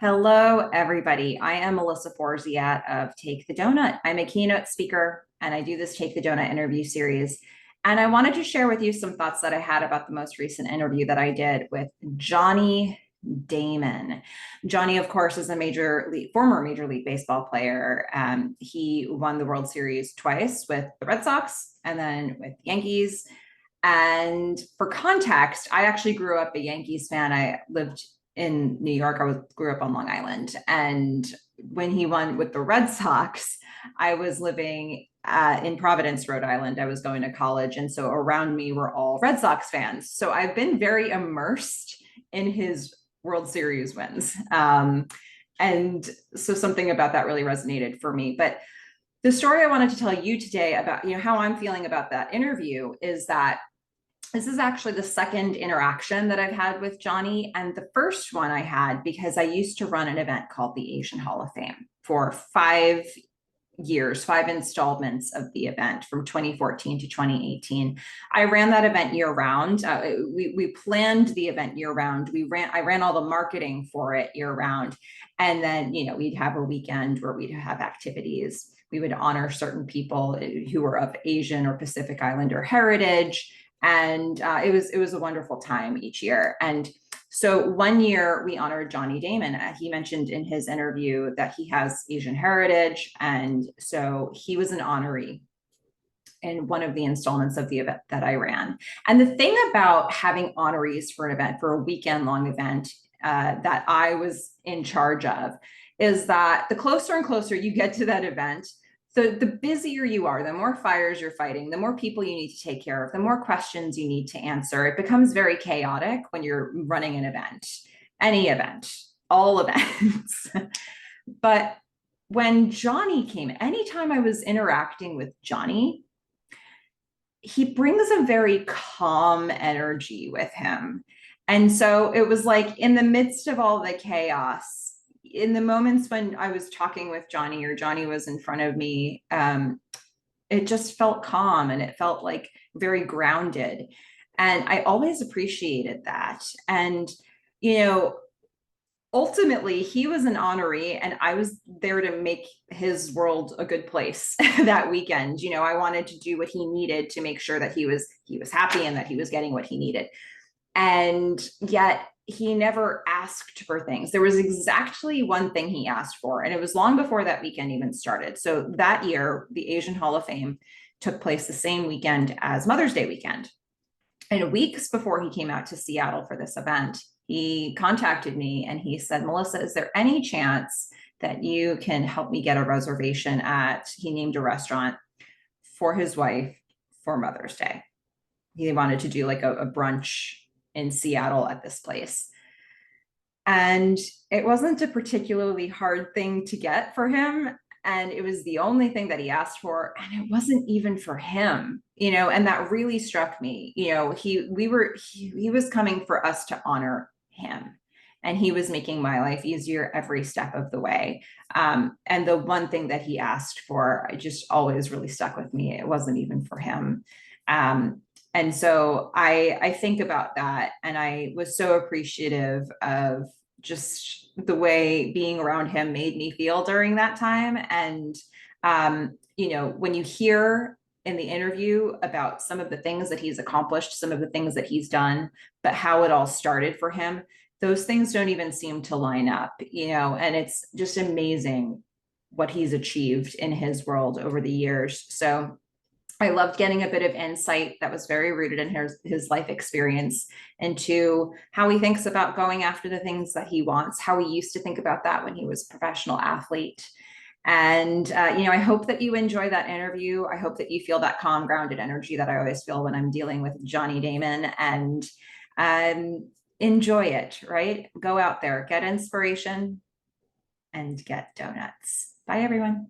Hello, everybody. I am Melissa Forziat of Take the Doughnut. I'm a keynote speaker and I do this Take the Doughnut interview series. And I wanted to share with you some thoughts that I had about the most recent interview that I did with Johnny Damon. Johnny, of course, is a former Major League Baseball player. He won the World Series twice with the Red Sox and then with the Yankees. And for context, I actually grew up a Yankees fan. I lived in New York. Grew up on Long Island. And when he won with the Red Sox, I was living in Providence, Rhode Island. I was going to college. And so around me were all Red Sox fans. So I've been very immersed in his World Series wins. And so something about that really resonated for me. But the story I wanted to tell you today about, how I'm feeling about that interview is that this is actually the second interaction that I've had with Johnny. And the first one I had because I used to run an event called the Asian Hall of Fame for 5 years, 5 installments of the event from 2014 to 2018. I ran that event year round. We planned the event year round. I ran all the marketing for it year round. And then, we'd have a weekend where we'd have activities. We would honor certain people who were of Asian or Pacific Islander heritage. And it was a wonderful time each year. And so one year we honored Johnny Damon. He mentioned in his interview that he has Asian heritage. And so he was an honoree in one of the installments of the event that I ran. And the thing about having honorees for an event, for a weekend long event that I was in charge of, is that the closer and closer you get to that event, the busier you are, the more fires you're fighting, the more people you need to take care of, the more questions you need to answer. It becomes very chaotic when you're running an event, any event, all events. But when Johnny came, anytime I was interacting with Johnny, he brings a very calm energy with him. And so it was like in the midst of all the chaos, in the moments when I was talking with Johnny or Johnny was in front of me, it just felt calm and it felt like very grounded. And I always appreciated that. And, ultimately he was an honoree and I was there to make his world a good place that weekend. I wanted to do what he needed to make sure that he was happy and that he was getting what he needed. And yet he never asked for things. There was exactly one thing he asked for, and it was long before that weekend even started. So that year, the Asian Hall of Fame took place the same weekend as Mother's Day weekend. And weeks before he came out to Seattle for this event, he contacted me and he said, Melissa, is there any chance that you can help me get a reservation he named a restaurant for his wife for Mother's Day? He wanted to do like a brunch in Seattle at this place. And it wasn't a particularly hard thing to get for him. And it was the only thing that he asked for. And it wasn't even for him, and that really struck me. He was coming for us to honor him. And he was making my life easier every step of the way. And the one thing that he asked for, it just always really stuck with me. It wasn't even for him. And so I think about that, and I was so appreciative of just the way being around him made me feel during that time. And, when you hear in the interview about some of the things that he's accomplished, some of the things that he's done, but how it all started for him, those things don't even seem to line up, and it's just amazing what he's achieved in his world over the years. So I loved getting a bit of insight that was very rooted in his life experience into how he thinks about going after the things that he wants, how he used to think about that when he was a professional athlete. And, I hope that you enjoy that interview. I hope that you feel that calm, grounded energy that I always feel when I'm dealing with Johnny Damon, and enjoy it, right? Go out there, get inspiration, and get donuts. Bye, everyone.